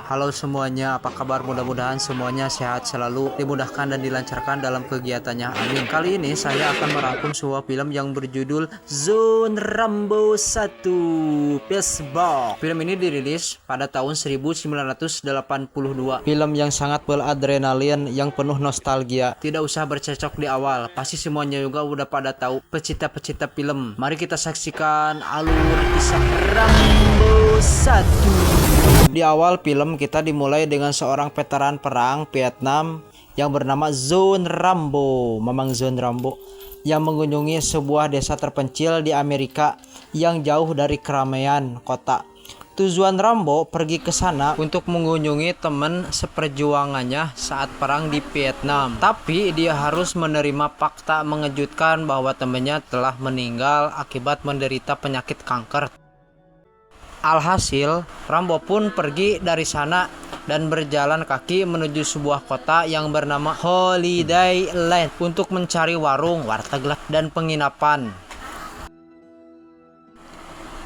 Halo semuanya, apa kabar? Mudah-mudahan semuanya sehat selalu, dimudahkan dan dilancarkan dalam kegiatannya. Amin. Kali ini saya akan merangkum sebuah film yang berjudul Zone Rambo 1 Peacebox. Film ini dirilis pada tahun 1982. Film yang sangat beradrenalin, yang penuh nostalgia. Tidak usah bercecok di awal, pasti semuanya juga udah pada tahu pecinta-pecinta film. Mari kita saksikan alur kisah Rambo 1. Di awal film kita dimulai dengan seorang veteran perang Vietnam yang bernama Zone Rambo, Mamang Zone Rambo, yang mengunjungi sebuah desa terpencil di Amerika yang jauh dari keramaian kota. Tujuan Rambo pergi ke sana untuk mengunjungi teman seperjuangannya saat perang di Vietnam. Tapi dia harus menerima fakta mengejutkan bahwa temannya telah meninggal akibat menderita penyakit kanker. Alhasil, Rambo pun pergi dari sana dan berjalan kaki menuju sebuah kota yang bernama Holiday Land untuk mencari warung, warteg, dan penginapan.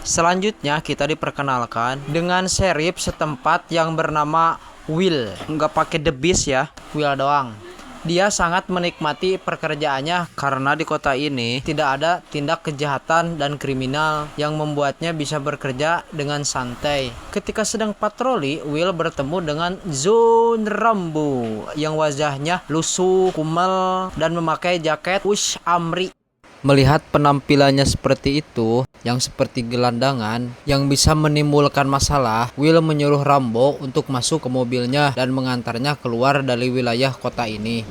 Selanjutnya kita diperkenalkan dengan sheriff setempat yang bernama Will. Nggak pakai The Beast ya, Will doang. Dia sangat menikmati pekerjaannya karena di kota ini tidak ada tindak kejahatan dan kriminal yang membuatnya bisa bekerja dengan santai. Ketika sedang patroli, Will bertemu dengan Zone Rambo yang wajahnya lusuh, kumel, dan memakai jaket Ush Amri. Melihat penampilannya seperti itu, yang seperti gelandangan, yang bisa menimbulkan masalah, Will menyuruh Rambo untuk masuk ke mobilnya dan mengantarnya keluar dari wilayah kota ini.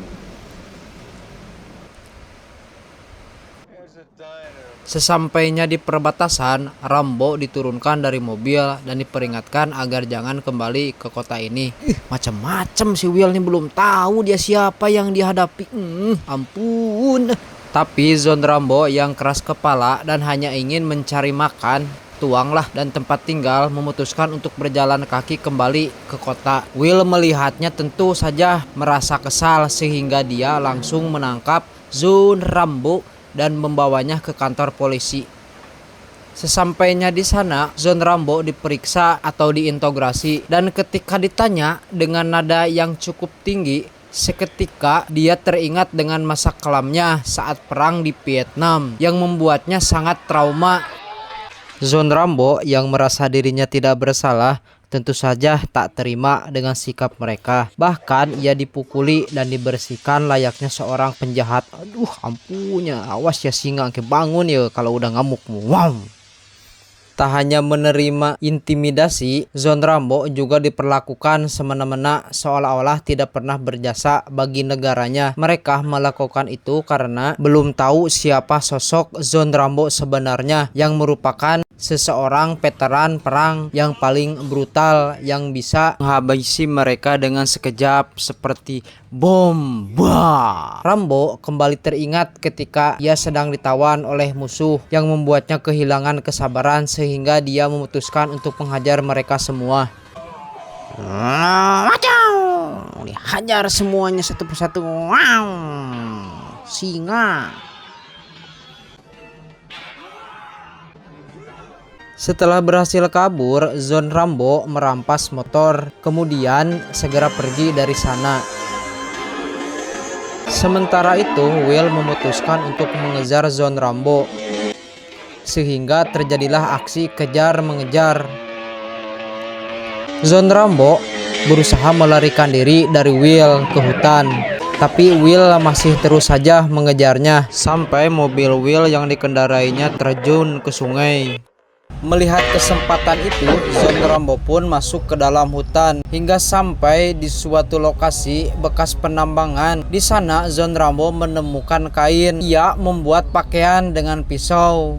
Sesampainya di perbatasan, Rambo diturunkan dari mobil dan diperingatkan agar jangan kembali ke kota ini. Macam-macam si Will nih, belum tahu dia siapa yang dihadapi. Ampun. Tapi Zone Rambo yang keras kepala dan hanya ingin mencari makan, tuanglah dan tempat tinggal memutuskan untuk berjalan kaki kembali ke kota. Will melihatnya tentu saja merasa kesal sehingga dia langsung menangkap Zone Rambo dan membawanya ke kantor polisi. Sesampainya di sana, Zone Rambo diperiksa atau diinterogasi dan ketika ditanya dengan nada yang cukup tinggi, seketika dia teringat dengan masa kelamnya saat perang di Vietnam yang membuatnya sangat trauma. Zone Rambo yang merasa dirinya tidak bersalah tentu saja tak terima dengan sikap mereka. Bahkan ia dipukuli dan dibersihkan layaknya seorang penjahat. Aduh ampunya, awas ya singa ke bangun ya kalau udah ngamuk. Wow. Tak hanya menerima intimidasi, Zone Rambo juga diperlakukan semena-mena seolah-olah tidak pernah berjasa bagi negaranya. Mereka melakukan itu karena belum tahu siapa sosok Zone Rambo sebenarnya, yang merupakan seseorang veteran perang yang paling brutal yang bisa menghabisi mereka dengan sekejap seperti bom. Bah! Rambo kembali teringat ketika ia sedang ditawan oleh musuh yang membuatnya kehilangan kesabaran sehingga dia memutuskan untuk menghajar mereka semua. Dihajar semuanya satu persatu. Wow! Singa. Setelah berhasil kabur, Zone Rambo merampas motor, kemudian segera pergi dari sana. Sementara itu, Will memutuskan untuk mengejar Zone Rambo, sehingga terjadilah aksi kejar-mengejar. Zone Rambo berusaha melarikan diri dari Will ke hutan, tapi Will masih terus saja mengejarnya sampai mobil Will yang dikendarainya terjun ke sungai. Melihat kesempatan itu, Zone Rambo pun masuk ke dalam hutan hingga sampai di suatu lokasi bekas penambangan. Di sana Zone Rambo menemukan kain. Ia membuat pakaian dengan pisau.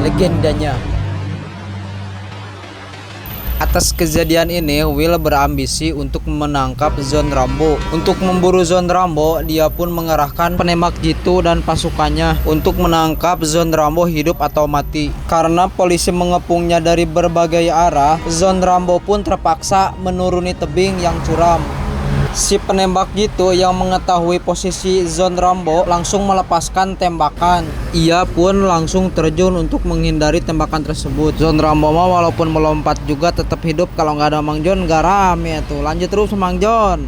Legendanya. Atas kejadian ini, Will berambisi untuk menangkap Zone Rambo. Untuk memburu Zone Rambo, dia pun mengerahkan penembak jitu dan pasukannya untuk menangkap Zone Rambo hidup atau mati. Karena polisi mengepungnya dari berbagai arah, Zone Rambo pun terpaksa menuruni tebing yang curam. Si penembak gitu yang mengetahui posisi Zon Rambo langsung melepaskan tembakan. Ia pun langsung terjun untuk menghindari tembakan tersebut. Zon Rambo mah walaupun melompat juga tetap hidup. Kalau nggak ada Mang John nggak rame tuh. Lanjut terus Mang John.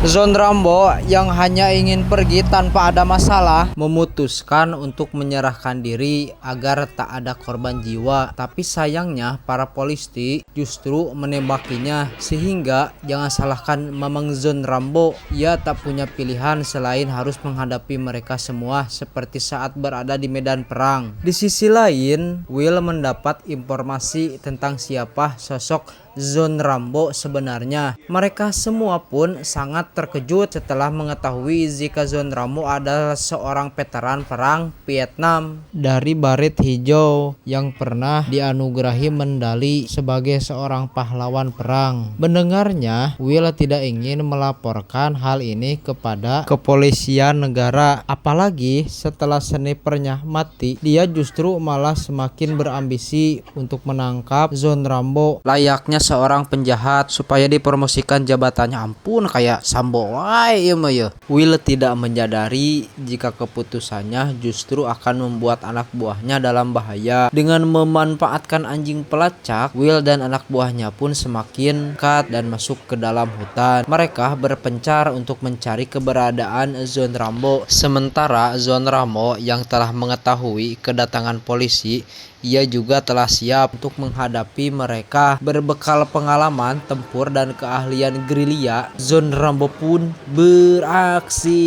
Zon Rambo yang hanya ingin pergi tanpa ada masalah memutuskan untuk menyerahkan diri agar tak ada korban jiwa. Tapi sayangnya para polisi justru menembakinya, sehingga jangan salahkan Mamang Zon Rambo. Ia tak punya pilihan selain harus menghadapi mereka semua seperti saat berada di medan perang. Di sisi lain, Will mendapat informasi tentang siapa sosok Zon Rambo sebenarnya. Mereka semua pun sangat terkejut setelah mengetahui jika Zon Rambo adalah seorang veteran perang Vietnam dari Baret Hijau yang pernah dianugerahi medali sebagai seorang pahlawan perang. Mendengarnya, Will tidak ingin melaporkan hal ini kepada kepolisian negara. Apalagi setelah snipernya mati, dia justru malah semakin berambisi untuk menangkap Zon Rambo layaknya seorang penjahat supaya dipromosikan jabatannya. Ampun, kayak Sambo wae mah ya. Will tidak menyadari jika keputusannya justru akan membuat anak buahnya dalam bahaya. Dengan memanfaatkan anjing pelacak, Will dan anak buahnya pun semakin dekat dan masuk ke dalam hutan. Mereka berpencar untuk mencari keberadaan Zon Rambo. Sementara Zon Rambo yang telah mengetahui kedatangan polisi, ia juga telah siap untuk menghadapi mereka. Berbekal pengalaman tempur dan keahlian gerilya, Zon Rambo pun beraksi.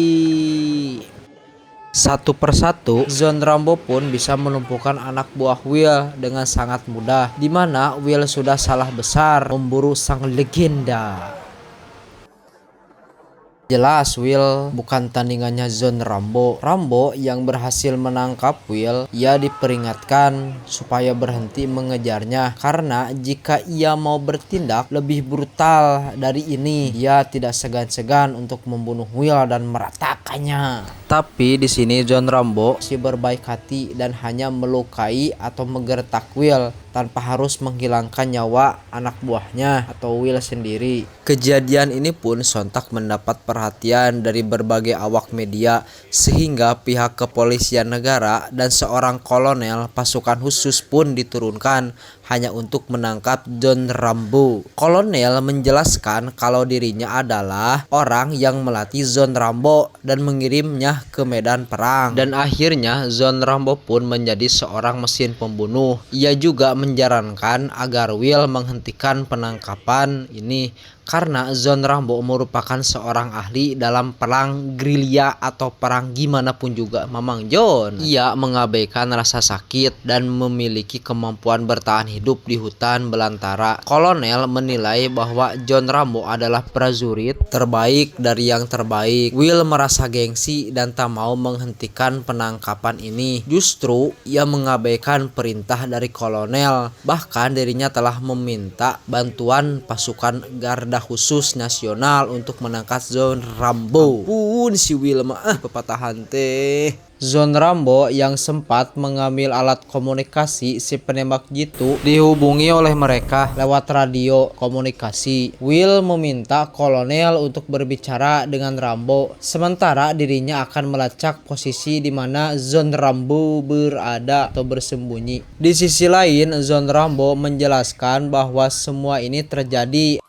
Satu persatu, Zon Rambo pun bisa melumpuhkan anak buah Will dengan sangat mudah, di mana Will sudah salah besar memburu sang legenda. Jelas Will bukan tandingannya Zon Rambo. Rambo yang berhasil menangkap Will, ia diperingatkan supaya berhenti mengejarnya, karena jika ia mau bertindak lebih brutal dari ini, ia tidak segan-segan untuk membunuh Will dan meratakannya. Tapi di sini Zon Rambo masih berbaik hati dan hanya melukai atau menggertak Will tanpa harus menghilangkan nyawa anak buahnya atau Will sendiri. Kejadian ini pun sontak mendapat perhatian dari berbagai awak media, sehingga pihak kepolisian negara dan seorang kolonel pasukan khusus pun diturunkan hanya untuk menangkap Zon Rambo. Kolonel menjelaskan kalau dirinya adalah orang yang melatih Zon Rambo dan mengirimnya ke medan perang. Dan akhirnya Zon Rambo pun menjadi seorang mesin pembunuh. Ia juga menyarankan agar Will menghentikan penangkapan ini karena Zon Rambo merupakan seorang ahli dalam perang gerilya atau perang gimana pun juga Mamang John. Ia mengabaikan rasa sakit dan memiliki kemampuan bertahan hidup di hutan belantara. Kolonel menilai bahwa Zon Rambo adalah prajurit terbaik dari yang terbaik. Will merasa gengsi dan tak mau menghentikan penangkapan ini. Justru ia mengabaikan perintah dari kolonel. Bahkan dirinya telah meminta bantuan pasukan Garda Khusus Nasional untuk menangkap Zon Rambo. Ampun si Will mah pepatahan teh. Zon Rambo yang sempat mengambil alat komunikasi si penembak jitu dihubungi oleh mereka lewat radio komunikasi. Will meminta kolonel untuk berbicara dengan Rambo, sementara dirinya akan melacak posisi di mana Zon Rambo berada atau bersembunyi. Di sisi lain, Zon Rambo menjelaskan bahwa semua ini terjadi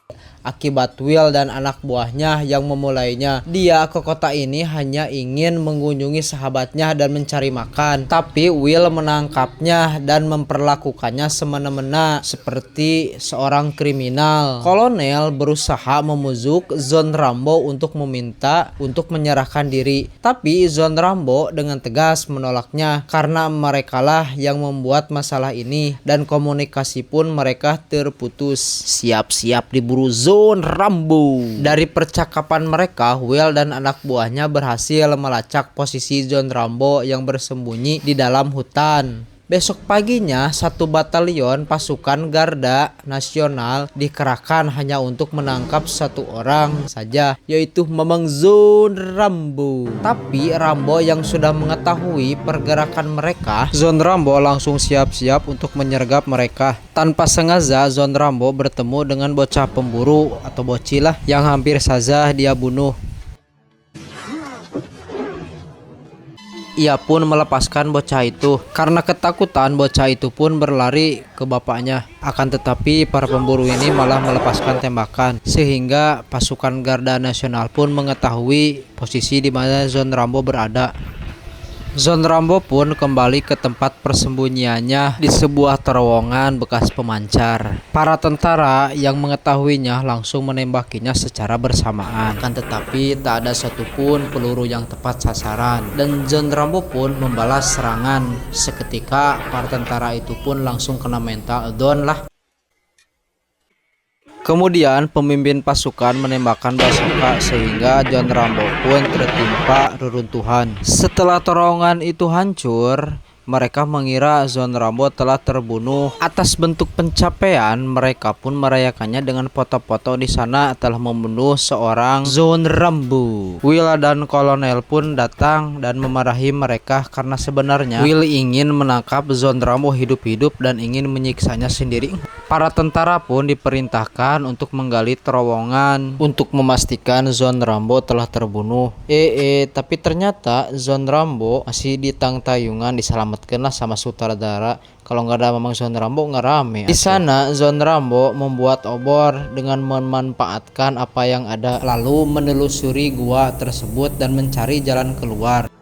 akibat Will dan anak buahnya yang memulainya. Dia ke kota ini hanya ingin mengunjungi sahabatnya dan mencari makan, tapi Will menangkapnya dan memperlakukannya semena-mena seperti seorang kriminal. Kolonel berusaha memujuk Zon Rambo untuk meminta untuk menyerahkan diri, tapi Zon Rambo dengan tegas menolaknya karena merekalah yang membuat masalah ini dan komunikasi pun mereka terputus. Siap-siap diburu Zon Rambo. Dari percakapan mereka, Will dan anak buahnya berhasil melacak posisi Zon Rambo yang bersembunyi di dalam hutan. Besok paginya, satu batalion pasukan Garda Nasional dikerahkan hanya untuk menangkap satu orang saja, yaitu Mamang Zon Rambo. Tapi Rambo yang sudah mengetahui pergerakan mereka, Zon Rambo langsung siap-siap untuk menyergap mereka. Tanpa sengaja, Zon Rambo bertemu dengan bocah pemburu atau bocil lah yang hampir saja dia bunuh. Ia pun melepaskan bocah itu. Karena ketakutan, bocah itu pun berlari ke bapaknya. Akan tetapi para pemburu ini malah melepaskan tembakan, sehingga pasukan Garda Nasional pun mengetahui posisi di mana Zon Rambo berada. Zon Rambo pun kembali ke tempat persembunyiannya di sebuah terowongan bekas pemancar. Para tentara yang mengetahuinya langsung menembakinya secara bersamaan. Kan tetapi tak ada satupun peluru yang tepat sasaran. Dan Zon Rambo pun membalas serangan. Seketika para tentara itu pun langsung kena mental down lah. Kemudian pemimpin pasukan menembakkan bazooka sehingga Zon Rambo pun tertimpa reruntuhan. Setelah terowongan itu hancur, mereka mengira Zon Rambo telah terbunuh. Atas bentuk pencapaian, mereka pun merayakannya dengan foto-foto di sana telah membunuh seorang Zon Rambo. Will dan Kolonel pun datang dan memarahi mereka karena sebenarnya Will ingin menangkap Zon Rambo hidup-hidup dan ingin menyiksanya sendiri. Para tentara pun diperintahkan untuk menggali terowongan untuk memastikan Zon Rambo telah terbunuh. Tapi ternyata Zon Rambo masih di tayungan, diselamatkanlah sama sutradara. Kalau nggak ada Mamang Zon Rambo nggak rame. Di sana Zon Rambo membuat obor dengan memanfaatkan apa yang ada, lalu menelusuri gua tersebut dan mencari jalan keluar.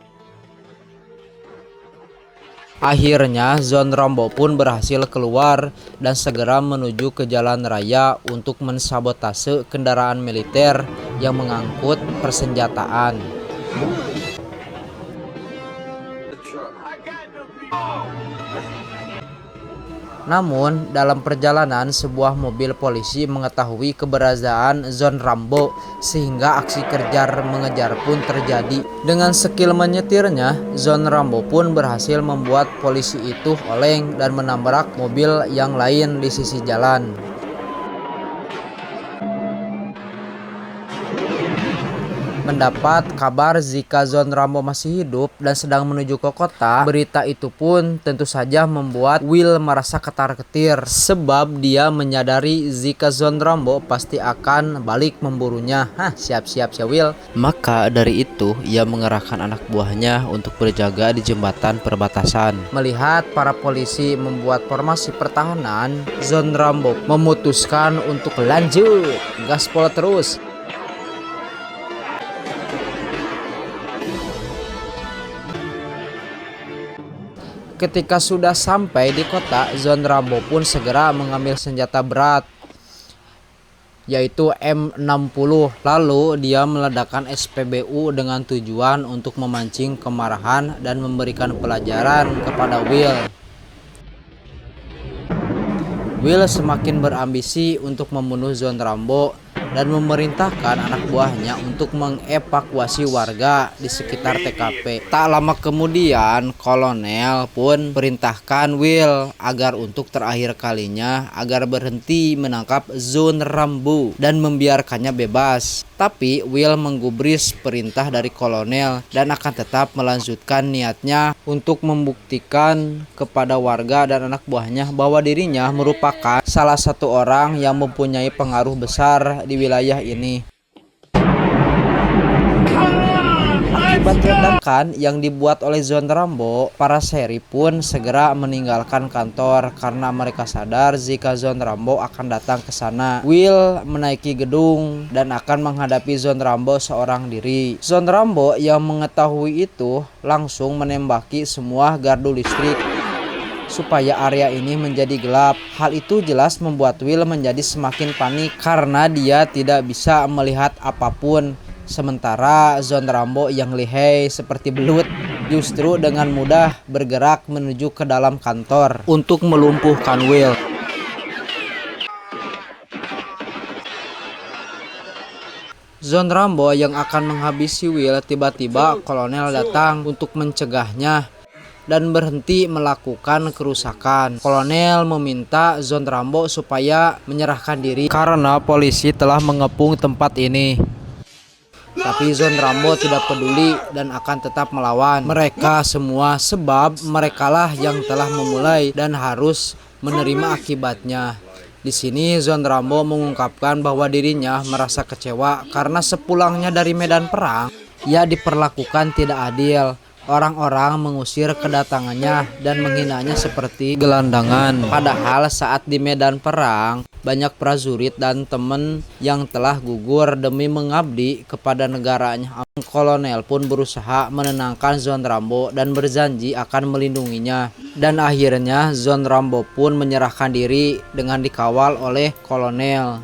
Akhirnya Zon Rambo pun berhasil keluar dan segera menuju ke jalan raya untuk mensabotase kendaraan militer yang mengangkut persenjataan. Namun dalam perjalanan sebuah mobil polisi mengetahui keberadaan Zon Rambo sehingga aksi kejar mengejar pun terjadi. Dengan skill menyetirnya, Zon Rambo pun berhasil membuat polisi itu oleng dan menabrak mobil yang lain di sisi jalan. Mendapat kabar jika Zon Rambo masih hidup dan sedang menuju ke kota, berita itu pun tentu saja membuat Will merasa ketar-ketir sebab dia menyadari jika Zon Rambo pasti akan balik memburunya. Siap-siap ya Will. Maka dari itu ia mengerahkan anak buahnya untuk berjaga di jembatan perbatasan. Melihat para polisi membuat formasi pertahanan, Zon Rambo memutuskan untuk lanjut gaspol terus. Ketika sudah sampai di kota, Zon Rambo pun segera mengambil senjata berat, yaitu M60. Lalu dia meledakkan SPBU dengan tujuan untuk memancing kemarahan dan memberikan pelajaran kepada Will. Will semakin berambisi untuk membunuh Zon Rambo dan memerintahkan anak buahnya untuk mengevakuasi warga di sekitar TKP. Tak lama kemudian, Kolonel pun perintahkan Will agar untuk terakhir kalinya agar berhenti menangkap Zon Rambo dan membiarkannya bebas. Tapi Will menggubris perintah dari Kolonel dan akan tetap melanjutkan niatnya untuk membuktikan kepada warga dan anak buahnya bahwa dirinya merupakan salah satu orang yang mempunyai pengaruh besar di wilayah ini. Akibat ledakan yang dibuat oleh Zon Rambo, para seri pun segera meninggalkan kantor karena mereka sadar jika Zon Rambo akan datang ke sana. Will menaiki gedung dan akan menghadapi Zon Rambo seorang diri. Zon Rambo yang mengetahui itu langsung menembaki semua gardu listrik supaya area ini menjadi gelap. Hal itu jelas membuat Will menjadi semakin panik karena dia tidak bisa melihat apapun. Sementara Zon Rambo yang lihai seperti belut justru dengan mudah bergerak menuju ke dalam kantor untuk melumpuhkan Will. Zon Rambo yang akan menghabisi Will, tiba-tiba Kolonel datang untuk mencegahnya. dan berhenti melakukan kerusakan. Kolonel meminta Zon Rambo supaya menyerahkan diri karena polisi telah mengepung tempat ini. Tapi Zon Rambo tidak peduli dan akan tetap melawan mereka semua sebab merekalah yang telah memulai dan harus menerima akibatnya. Di sini Zon Rambo mengungkapkan bahwa dirinya merasa kecewa karena sepulangnya dari medan perang, ia diperlakukan tidak adil. Orang-orang mengusir kedatangannya dan menghinanya seperti gelandangan. Padahal saat di medan perang, banyak prajurit dan teman yang telah gugur demi mengabdi kepada negaranya. Kolonel pun berusaha menenangkan Zon Rambo dan berjanji akan melindunginya. Dan akhirnya Zon Rambo pun menyerahkan diri dengan dikawal oleh kolonel.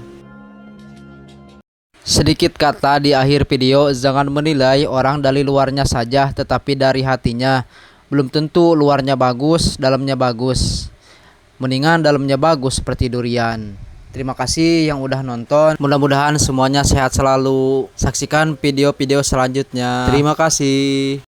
Sedikit kata di akhir video, jangan menilai orang dari luarnya saja tetapi dari hatinya. Belum tentu luarnya bagus, dalamnya bagus. Mendingan dalamnya bagus seperti durian. Terima kasih yang udah nonton. Mudah-mudahan semuanya sehat selalu. Saksikan video-video selanjutnya. Terima kasih.